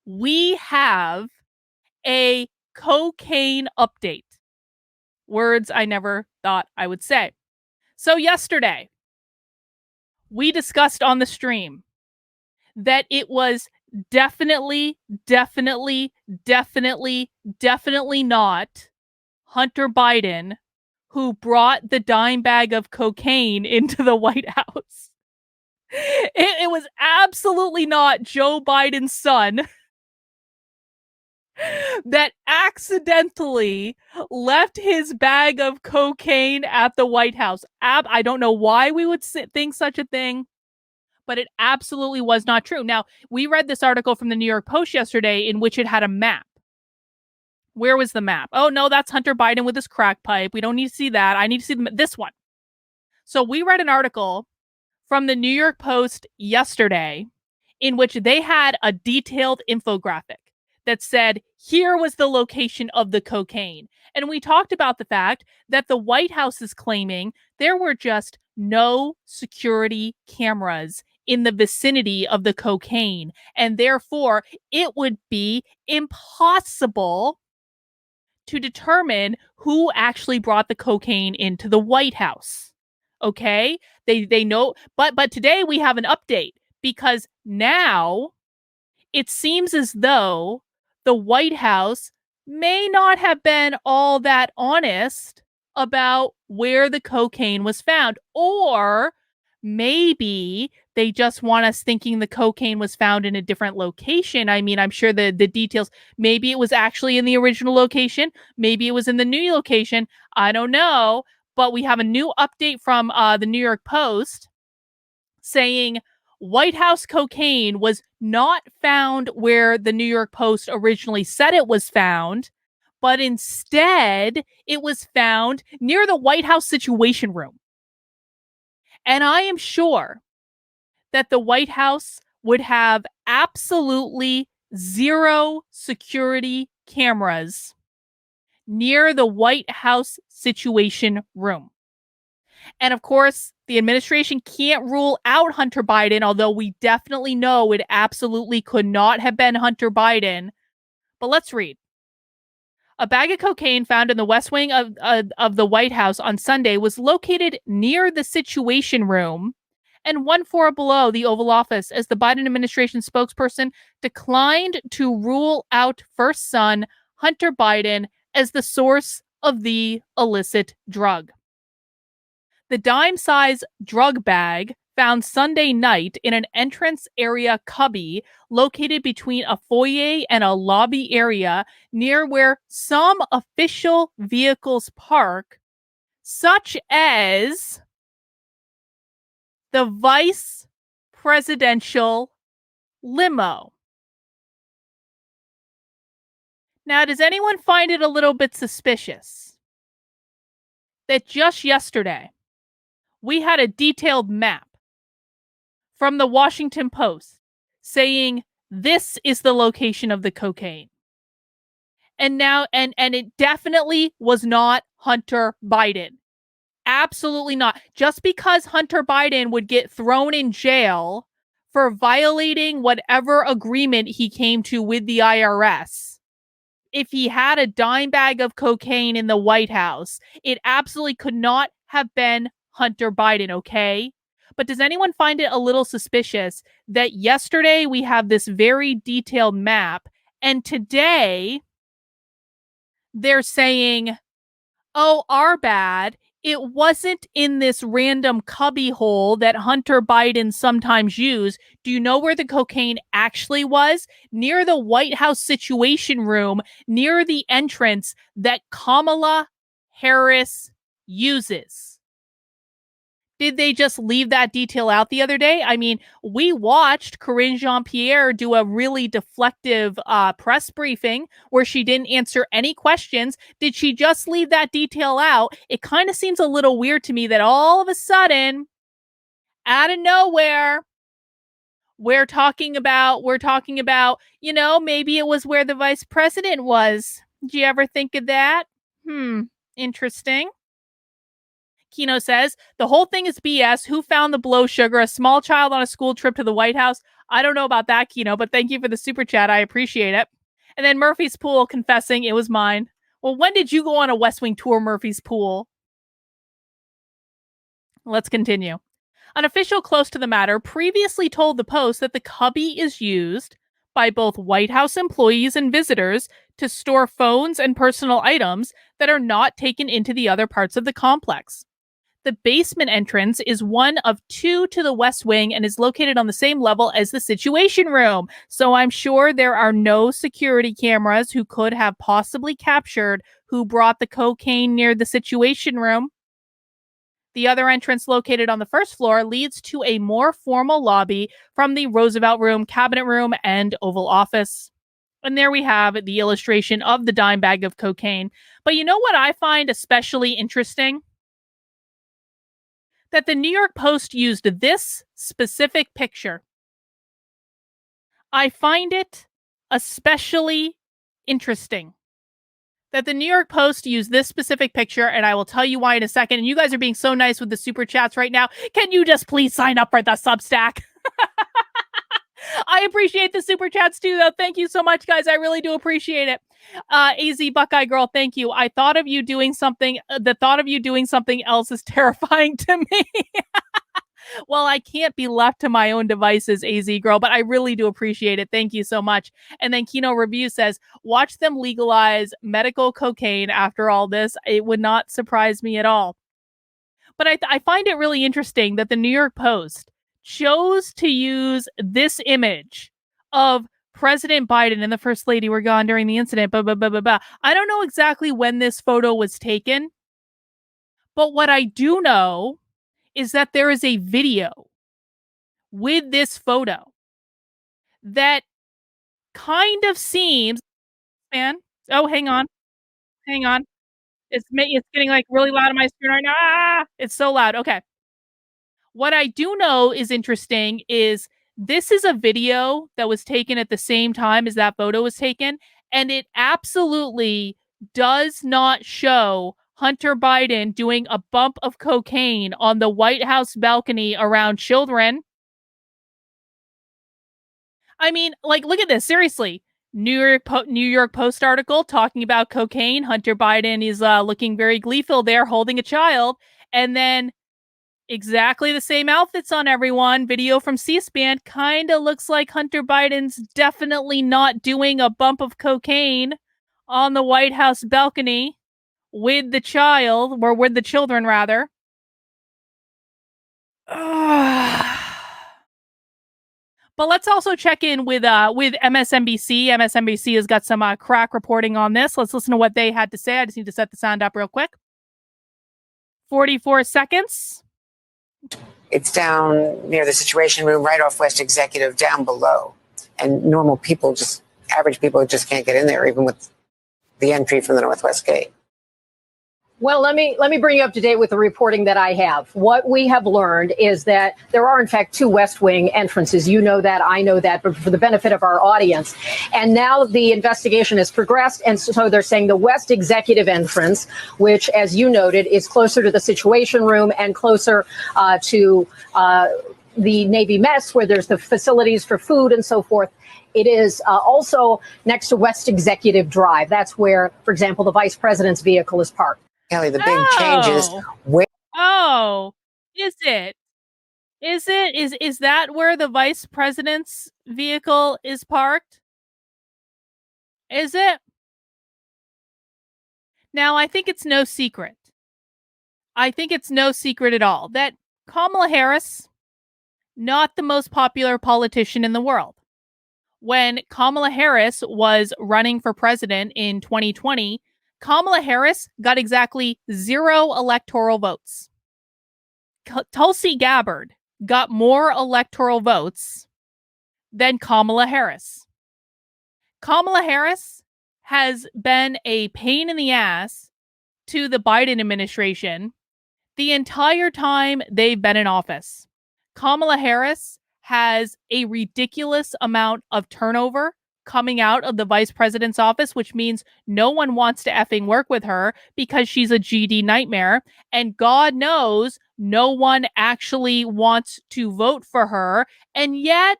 we have a cocaine update. Words I never thought I would say. So yesterday, we discussed on the stream that it was definitely, definitely, definitely, definitely not Hunter Biden who brought the dime bag of cocaine into the White House. It was absolutely not Joe Biden's son that accidentally left his bag of cocaine at the White House. I don't know why we would think such a thing, but it absolutely was not true. Now, we read this article from the New York Post yesterday in which it had a map. Where was the map? Oh, no, that's Hunter Biden with his crack pipe. We don't need to see that. I need to see this one. So we read an article from the New York Post yesterday in which they had a detailed infographic that said, here was the location of the cocaine. And we talked about the fact that the White House is claiming there were just no security cameras in the vicinity of the cocaine. And therefore, it would be impossible to determine who actually brought the cocaine into the White House. Okay? They know, but today we have an update because now it seems as though the White House may not have been all that honest about where the cocaine was found, or maybe they just want us thinking the cocaine was found in a different location. I mean, I'm sure the details, maybe it was actually in the original location, maybe it was in the new location. I don't know, but we have a new update from the New York Post saying White House cocaine was not found where the New York Post originally said it was found, but instead it was found near the White House Situation Room. And I am sure that the White House would have absolutely zero security cameras near the White House Situation Room. And of course, the administration can't rule out Hunter Biden, although we definitely know it absolutely could not have been Hunter Biden. But let's read. A bag of cocaine found in the West Wing of the White House on Sunday was located near the Situation Room and one floor below the Oval Office as the Biden administration spokesperson declined to rule out first son Hunter Biden as the source of the illicit drug. The dime-size drug bag found Sunday night in an entrance area cubby located between a foyer and a lobby area near where some official vehicles park, such as the vice presidential limo. Now, does anyone find it a little bit suspicious that just yesterday we had a detailed map from the Washington Post saying this is the location of the cocaine? And now, and it definitely was not Hunter Biden. Absolutely not. Just because Hunter Biden would get thrown in jail for violating whatever agreement he came to with the IRS, if he had a dime bag of cocaine in the White House, it absolutely could not have been Hunter Biden, okay? But does anyone find it a little suspicious that yesterday we have this very detailed map and today they're saying, oh, our bad. It wasn't in this random cubby hole that Hunter Biden sometimes used. Do you know where the cocaine actually was? Near the White House Situation Room, near the entrance that Kamala Harris uses. Did they just leave that detail out the other day? I mean, we watched Karine Jean-Pierre do a really deflective press briefing where she didn't answer any questions. Did she just leave that detail out? It kind of seems a little weird to me that all of a sudden, out of nowhere, we're talking about, maybe it was where the vice president was. Did you ever think of that? Interesting. Kino says, the whole thing is BS. Who found the blow sugar? A small child on a school trip to the White House? I don't know about that, Kino, but thank you for the super chat. I appreciate it. And then Murphy's Pool confessing it was mine. Well, when did you go on a West Wing tour, Murphy's Pool? Let's continue. An official close to the matter previously told the Post that the cubby is used by both White House employees and visitors to store phones and personal items that are not taken into the other parts of the complex. The basement entrance is one of two to the West Wing and is located on the same level as the Situation Room. So I'm sure there are no security cameras who could have possibly captured who brought the cocaine near the Situation Room. The other entrance, located on the first floor, leads to a more formal lobby from the Roosevelt Room, Cabinet Room, and Oval Office. And there we have the illustration of the dime bag of cocaine. But you know what I find especially interesting? That the New York Post used this specific picture. I find it especially interesting that the New York Post used this specific picture, and I will tell you why in a second. And you guys are being so nice with the super chats right now. Can you just please sign up for the Substack? I appreciate the super chats too, though. Thank you so much, guys. I really do appreciate it. AZ Buckeye Girl, thank you. I thought of you doing something. The thought of you doing something else is terrifying to me. Well, I can't be left to my own devices, AZ Girl, but I really do appreciate it. Thank you so much. And then Kino Review says, watch them legalize medical cocaine after all this. It would not surprise me at all. But I find it really interesting that the New York Post chose to use this image of President Biden and the First Lady were gone during the incident. Blah, blah, blah, blah, blah. I don't know exactly when this photo was taken, but what I do know is that there is a video with this photo that kind of seems, man. Oh, hang on. Hang on. It's getting like really loud on my screen right now. Ah, it's so loud. Okay. What I do know is interesting is this is a video that was taken at the same time as that photo was taken, and it absolutely does not show Hunter Biden doing a bump of cocaine on the White House balcony around children. I mean, like, look at this. Seriously. New York Post article talking about cocaine. Hunter Biden is looking very gleeful there, holding a child. And then exactly the same outfits on everyone. Video from C-SPAN kind of looks like Hunter Biden's definitely not doing a bump of cocaine on the White House balcony with the child, or with the children, rather. But let's also check in with MSNBC. MSNBC has got some crack reporting on this. Let's listen to what they had to say. I just need to set the sound up real quick. 44 seconds. It's down near the Situation Room, right off West Executive, down below. And normal people, just average people, just can't get in there, even with the entry from the Northwest Gate. Well, let me bring you up to date with the reporting that I have. What we have learned is that there are, in fact, two West Wing entrances. You know that, I know that, but for the benefit of our audience. And now the investigation has progressed, and so they're saying the West Executive entrance, which, as you noted, is closer to the Situation Room and closer to the Navy mess, where there's the facilities for food and so forth. It is also next to West Executive Drive. That's where, for example, the vice president's vehicle is parked. Kelly, the big change is where. Oh, is it? Is that where the vice president's vehicle is parked? Is it? Now, I think it's no secret. I think it's no secret at all that Kamala Harris, not the most popular politician in the world. When Kamala Harris was running for president in 2020, Kamala Harris got exactly 0 electoral votes. Tulsi Gabbard got more electoral votes than Kamala Harris. Kamala Harris has been a pain in the ass to the Biden administration the entire time they've been in office. Kamala Harris has a ridiculous amount of turnover coming out of the vice president's office, which means no one wants to effing work with her because she's a GD nightmare. And God knows no one actually wants to vote for her. And yet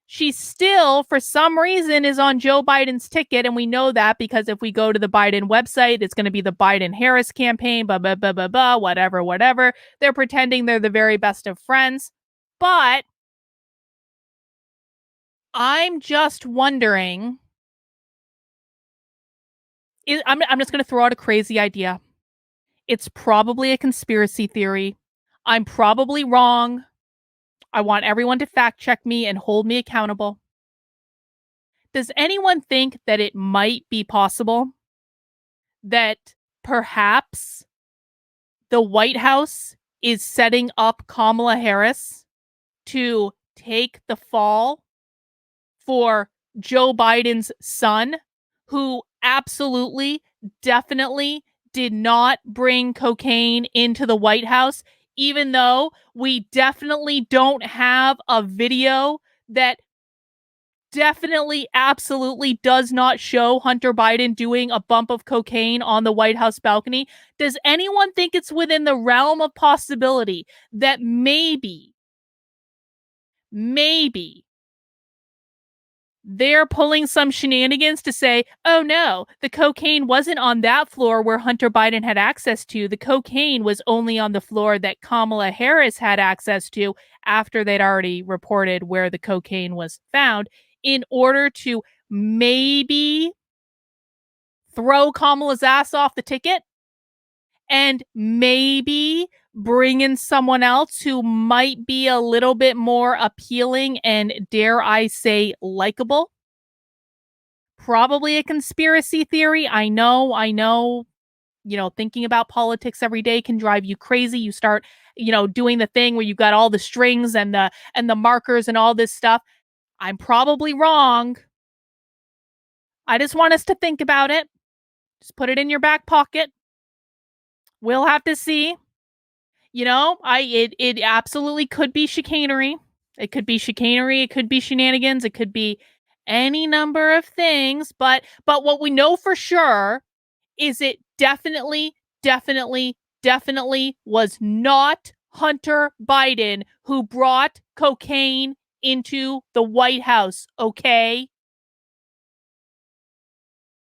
she still, for some reason, is on Joe Biden's ticket. And we know that because if we go to the Biden website, it's going to be the Biden-Harris campaign, blah, blah, blah, blah, blah, whatever, whatever. They're pretending they're the very best of friends. But I'm just wondering, I'm just going to throw out a crazy idea. It's probably a conspiracy theory. I'm probably wrong. I want everyone to fact check me and hold me accountable. Does anyone think that it might be possible that perhaps the White House is setting up Kamala Harris to take the fall for Joe Biden's son, who absolutely, definitely did not bring cocaine into the White House, even though we definitely don't have a video that definitely, absolutely does not show Hunter Biden doing a bump of cocaine on the White House balcony? Does anyone think it's within the realm of possibility that maybe they're pulling some shenanigans to say, oh no, the cocaine wasn't on that floor where Hunter Biden had access to. The cocaine was only on the floor that Kamala Harris had access to after they'd already reported where the cocaine was found, in order to maybe throw Kamala's ass off the ticket and maybe bring in someone else who might be a little bit more appealing and, dare I say, likable. Probably a conspiracy theory. I know, thinking about politics every day can drive you crazy. You start, doing the thing where you've got all the strings and the markers and all this stuff. I'm probably wrong. I just want us to think about it. Just put it in your back pocket. We'll have to see. It absolutely could be chicanery. It could be chicanery. It could be shenanigans. It could be any number of things. But what we know for sure is it definitely, definitely, definitely was not Hunter Biden who brought cocaine into the White House. Okay.